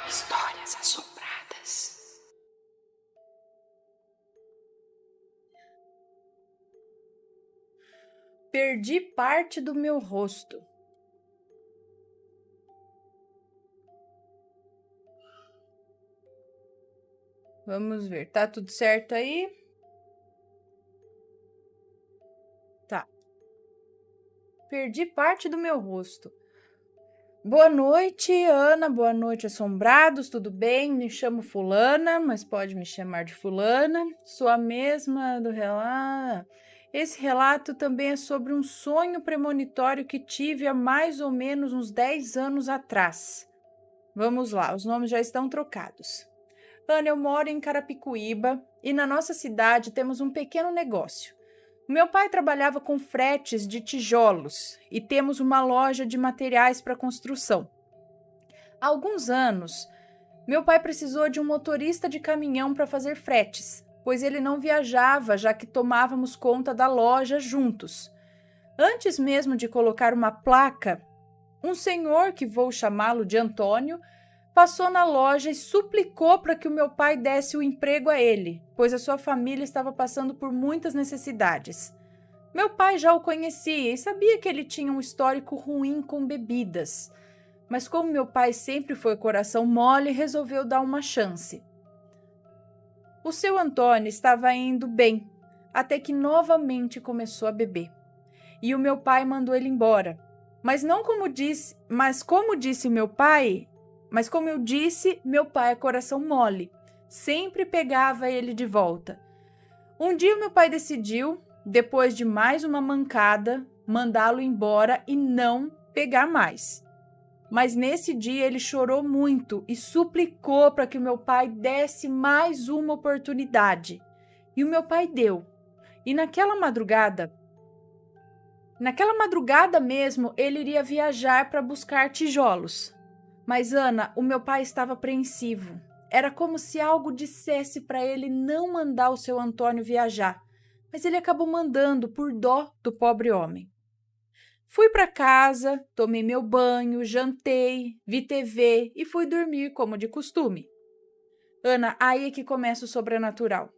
Histórias assombradas. Perdi parte do meu rosto. Vamos ver, tá tudo certo aí? Tá. Perdi parte do meu rosto. Boa noite, Ana. Boa noite, assombrados. Tudo bem? Me chamo Fulana, mas pode me chamar de Fulana. Sou a mesma do relato. Esse relato também é sobre um sonho premonitório que tive há mais ou menos uns 10 anos atrás. Vamos lá, os nomes já estão trocados. Ana, eu moro em Carapicuíba e na nossa cidade temos um pequeno negócio. Meu pai trabalhava com fretes de tijolos e temos uma loja de materiais para construção. Há alguns anos, meu pai precisou de um motorista de caminhão para fazer fretes, pois ele não viajava, já que tomávamos conta da loja juntos. Antes mesmo de colocar uma placa, um senhor, que vou chamá-lo de Antônio, passou na loja e suplicou para que o meu pai desse o emprego a ele, pois a sua família estava passando por muitas necessidades. Meu pai já o conhecia e sabia que ele tinha um histórico ruim com bebidas, mas como meu pai sempre foi coração mole, resolveu dar uma chance. O seu Antônio estava indo bem, até que novamente começou a beber. E o meu pai mandou ele embora. Como eu disse, meu pai é coração mole. Sempre pegava ele de volta. Um dia meu pai decidiu, depois de mais uma mancada, mandá-lo embora e não pegar mais. Mas nesse dia ele chorou muito e suplicou para que o meu pai desse mais uma oportunidade. E o meu pai deu. E naquela madrugada mesmo, ele iria viajar para buscar tijolos. Mas, Ana, o meu pai estava apreensivo. Era como se algo dissesse para ele não mandar o seu Antônio viajar. Mas ele acabou mandando por dó do pobre homem. Fui para casa, tomei meu banho, jantei, vi TV e fui dormir como de costume. Ana, aí é que começa o sobrenatural.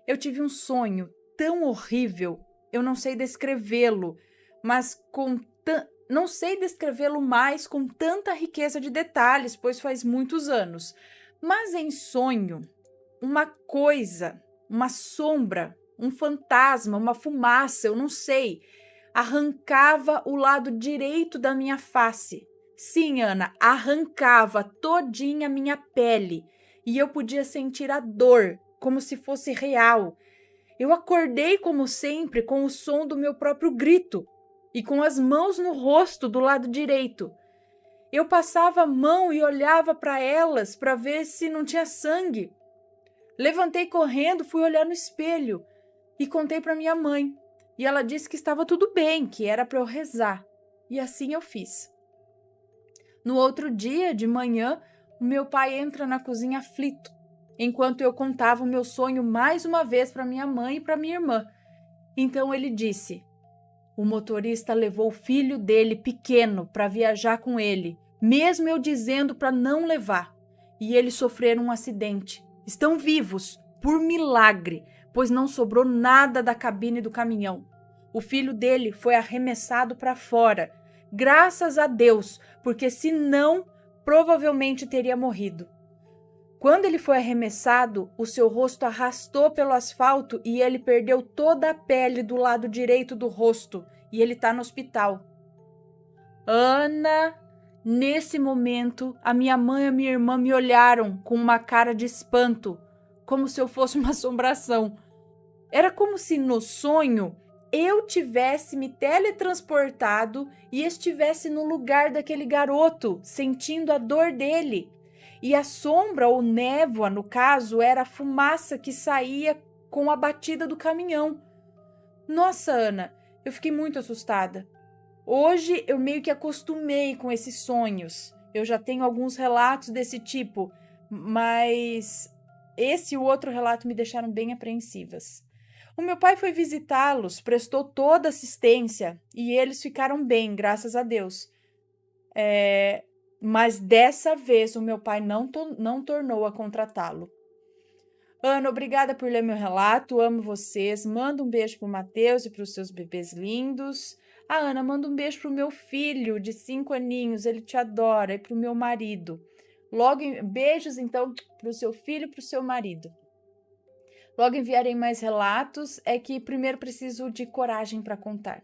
Eu tive um sonho tão horrível, eu não sei descrevê-lo, não sei descrevê-lo mais com tanta riqueza de detalhes, pois faz muitos anos. Mas em sonho, uma coisa, uma sombra, um fantasma, uma fumaça, eu não sei, arrancava o lado direito da minha face. Sim, Ana, arrancava todinha a minha pele e eu podia sentir a dor como se fosse real. Eu acordei, como sempre, com o som do meu próprio grito e com as mãos no rosto do lado direito. Eu passava a mão e olhava para elas para ver se não tinha sangue. Levantei correndo, fui olhar no espelho e contei para minha mãe. E ela disse que estava tudo bem, que era para eu rezar. E assim eu fiz. No outro dia, de manhã, o meu pai entra na cozinha aflito, enquanto eu contava o meu sonho mais uma vez para minha mãe e para minha irmã. Então ele disse: o motorista levou o filho dele pequeno para viajar com ele, mesmo eu dizendo para não levar. E eles sofreram um acidente. Estão vivos, por milagre, pois não sobrou nada da cabine do caminhão. O filho dele foi arremessado para fora. Graças a Deus, porque senão provavelmente teria morrido. Quando ele foi arremessado, o seu rosto arrastou pelo asfalto e ele perdeu toda a pele do lado direito do rosto. E ele está no hospital. Ana, nesse momento, a minha mãe e a minha irmã me olharam com uma cara de espanto, como se eu fosse uma assombração. Era como se no sonho eu tivesse me teletransportado e estivesse no lugar daquele garoto, sentindo a dor dele. E a sombra ou névoa, no caso, era a fumaça que saía com a batida do caminhão. Nossa, Ana, eu fiquei muito assustada. Hoje eu meio que acostumei com esses sonhos. Eu já tenho alguns relatos desse tipo, mas esse e o outro relato me deixaram bem apreensivas. O meu pai foi visitá-los, prestou toda assistência e eles ficaram bem, graças a Deus. Mas dessa vez o meu pai não tornou a contratá-lo. Ana, obrigada por ler meu relato, amo vocês. Manda um beijo pro Matheus e pros seus bebês lindos. Ana, manda um beijo pro meu filho de 5 aninhos, ele te adora, e pro meu marido. Beijos então pro seu filho e pro seu marido. Logo enviarei mais relatos, é que primeiro preciso de coragem para contar.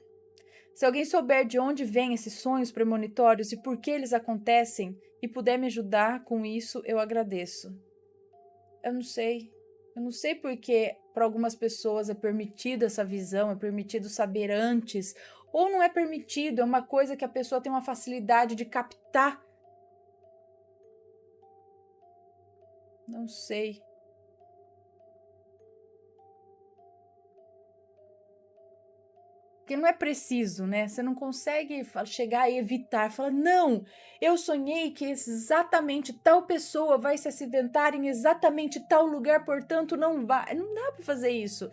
Se alguém souber de onde vêm esses sonhos premonitórios e por que eles acontecem e puder me ajudar com isso, eu agradeço. Eu não sei. Eu não sei porque para algumas pessoas é permitido essa visão, é permitido saber antes, ou não é permitido, é uma coisa que a pessoa tem uma facilidade de captar. Não sei. Porque não é preciso, né? Você não consegue chegar e evitar, falar, não, eu sonhei que exatamente tal pessoa vai se acidentar em exatamente tal lugar, portanto não vai. Não dá para fazer isso,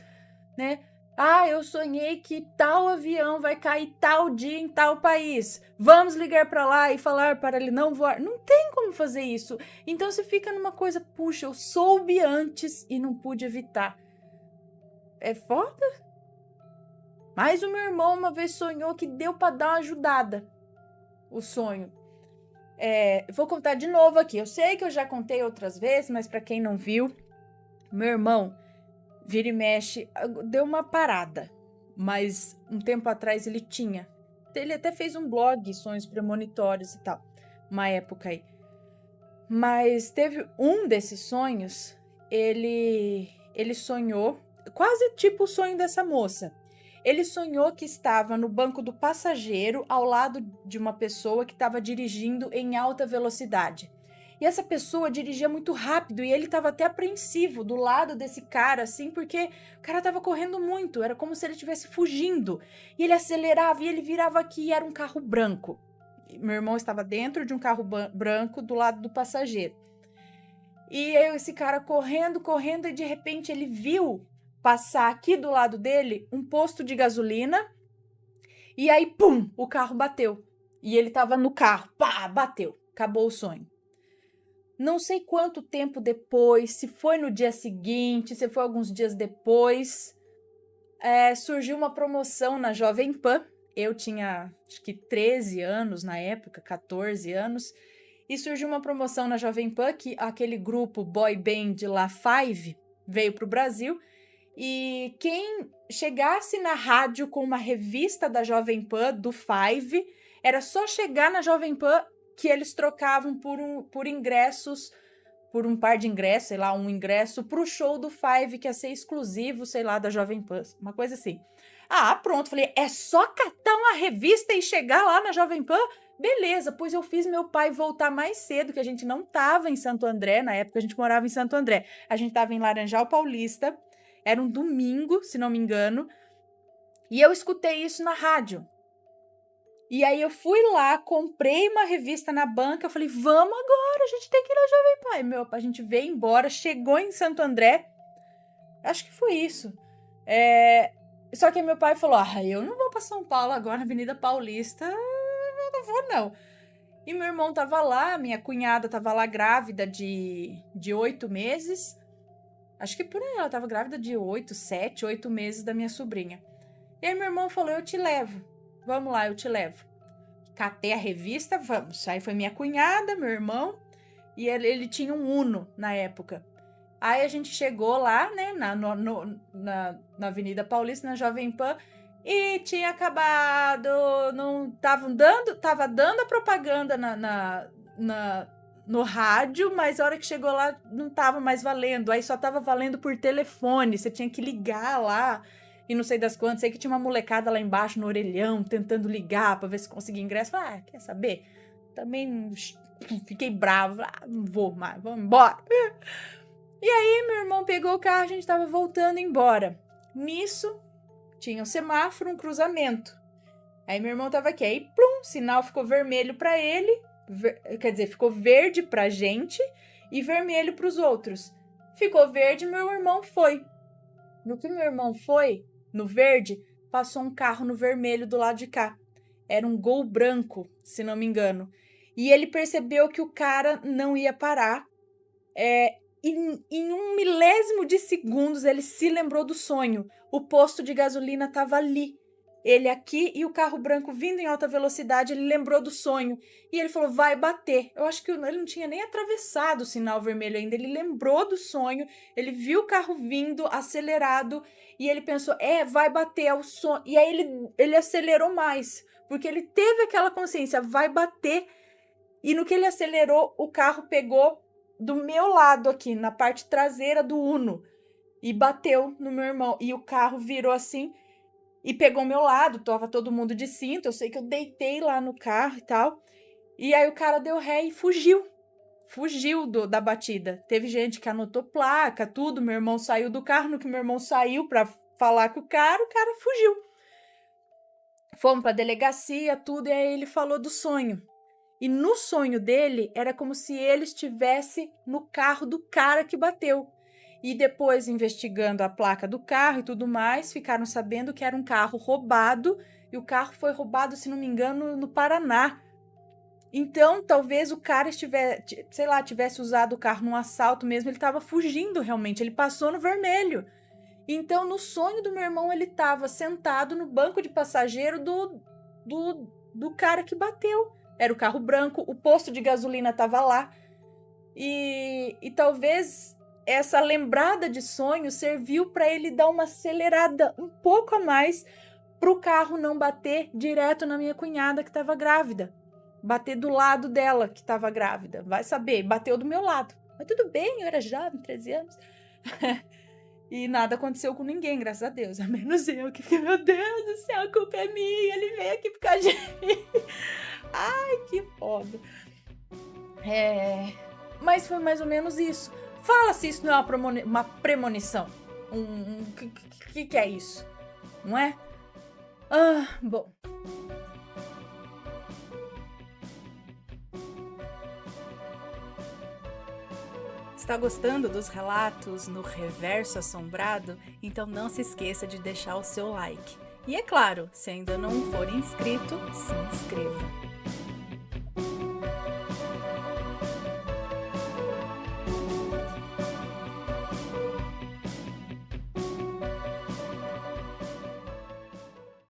né? Ah, eu sonhei que tal avião vai cair tal dia em tal país. Vamos ligar para lá e falar para ele não voar. Não tem como fazer isso. Então você fica numa coisa, puxa, eu soube antes e não pude evitar. É foda? Mas o meu irmão uma vez sonhou que deu para dar uma ajudada. O sonho. Vou contar de novo aqui. Eu sei que eu já contei outras vezes, mas para quem não viu, meu irmão, vira e mexe, deu uma parada. Mas um tempo atrás ele tinha. Ele até fez um blog, sonhos premonitórios e tal. Uma época aí. Mas teve um desses sonhos, ele sonhou, quase tipo o sonho dessa moça. Ele sonhou que estava no banco do passageiro ao lado de uma pessoa que estava dirigindo em alta velocidade. E essa pessoa dirigia muito rápido e ele estava até apreensivo do lado desse cara, assim, porque o cara estava correndo muito, era como se ele estivesse fugindo. E ele acelerava e ele virava aqui e era um carro branco. Meu irmão estava dentro de um carro branco do lado do passageiro. E esse cara correndo, e de repente ele viu passar aqui do lado dele um posto de gasolina e aí, pum, o carro bateu. E ele tava no carro, pá, bateu. Acabou o sonho. Não sei quanto tempo depois, se foi no dia seguinte, se foi alguns dias depois, surgiu uma promoção na Jovem Pan. Eu tinha, acho que 13 anos na época, 14 anos, e surgiu uma promoção na Jovem Pan que aquele grupo boy band lá, Five, veio para o Brasil. E quem chegasse na rádio com uma revista da Jovem Pan, do Five, era só chegar na Jovem Pan que eles trocavam por ingressos, por um par de ingressos, sei lá, um ingresso pro show do Five, que ia ser exclusivo, sei lá, da Jovem Pan, uma coisa assim. Ah, pronto, falei, é só catar uma revista e chegar lá na Jovem Pan? Beleza, pois eu fiz meu pai voltar mais cedo, que a gente não tava em Santo André, na época a gente morava em Santo André, a gente tava em Laranjal Paulista. Era um domingo, se não me engano, e eu escutei isso na rádio. E aí eu fui lá, comprei uma revista na banca, eu falei, vamos agora, a gente tem que ir na Jovem Pan. A gente veio embora, chegou em Santo André, acho que foi isso. Só que meu pai falou, eu não vou para São Paulo agora, na Avenida Paulista, eu não vou não. E meu irmão tava lá, minha cunhada tava lá grávida de 8 meses, acho que por aí, ela tava grávida de 7, 8 meses da minha sobrinha. E aí meu irmão falou, eu te levo. Vamos lá, eu te levo. Catei a revista, vamos. Aí foi minha cunhada, meu irmão, e ele tinha um Uno na época. Aí a gente chegou lá, né, na Avenida Paulista, na Jovem Pan, e tinha acabado, não tava dando a propaganda no rádio, mas a hora que chegou lá não tava mais valendo, aí só tava valendo por telefone, você tinha que ligar lá e não sei das quantas, sei que tinha uma molecada lá embaixo no orelhão tentando ligar pra ver se conseguia ingresso. Quer saber? Também fiquei brava, não vou mais, vamos embora. E aí meu irmão pegou o carro, a gente tava voltando embora. Nisso tinha um semáforo, um cruzamento. Aí meu irmão tava aqui, aí plum, sinal ficou vermelho pra ele, quer dizer, ficou verde pra gente e vermelho pros outros. Ficou verde, meu irmão foi. No que meu irmão foi, no verde, passou um carro no vermelho do lado de cá. Era um Gol branco, se não me engano. E ele percebeu que o cara não ia parar. Em um milésimo de segundos, ele se lembrou do sonho. O posto de gasolina estava ali. Ele aqui e o carro branco vindo em alta velocidade, ele lembrou do sonho. E ele falou, vai bater. Eu acho que ele não tinha nem atravessado o sinal vermelho ainda. Ele lembrou do sonho, ele viu o carro vindo, acelerado, e ele pensou, vai bater, é o sonho. E aí ele acelerou mais, porque ele teve aquela consciência, vai bater. E no que ele acelerou, o carro pegou do meu lado aqui, na parte traseira do Uno, e bateu no meu irmão. E o carro virou assim e pegou o meu lado, tava todo mundo de cinto, eu sei que eu deitei lá no carro e tal. E aí o cara deu ré e fugiu. Fugiu da batida. Teve gente que anotou placa, tudo. Meu irmão saiu do carro. No que meu irmão saiu pra falar com o cara fugiu. Fomos pra delegacia, tudo, e aí ele falou do sonho. E no sonho dele, era como se ele estivesse no carro do cara que bateu. E depois, investigando a placa do carro e tudo mais, ficaram sabendo que era um carro roubado. E o carro foi roubado, se não me engano, no Paraná. Então, talvez o cara tivesse usado o carro num assalto mesmo. Ele estava fugindo realmente, ele passou no vermelho. Então, no sonho do meu irmão, ele estava sentado no banco de passageiro do cara que bateu. Era o carro branco, o posto de gasolina estava lá. E talvez essa lembrada de sonho serviu para ele dar uma acelerada um pouco a mais para o carro não bater direto na minha cunhada que estava grávida. Bater do lado dela que estava grávida. Vai saber, bateu do meu lado. Mas tudo bem, eu era jovem, 13 anos. E nada aconteceu com ninguém, graças a Deus. A menos eu, que fiquei, meu Deus do céu, a culpa é minha. Ele veio aqui por causa de mim. Ai, que foda. Mas foi mais ou menos isso. Fala se isso não é uma premonição. Que é isso? Não é? Bom. Está gostando dos relatos no Reverso Assombrado? Então não se esqueça de deixar o seu like. E é claro, se ainda não for inscrito, se inscreva.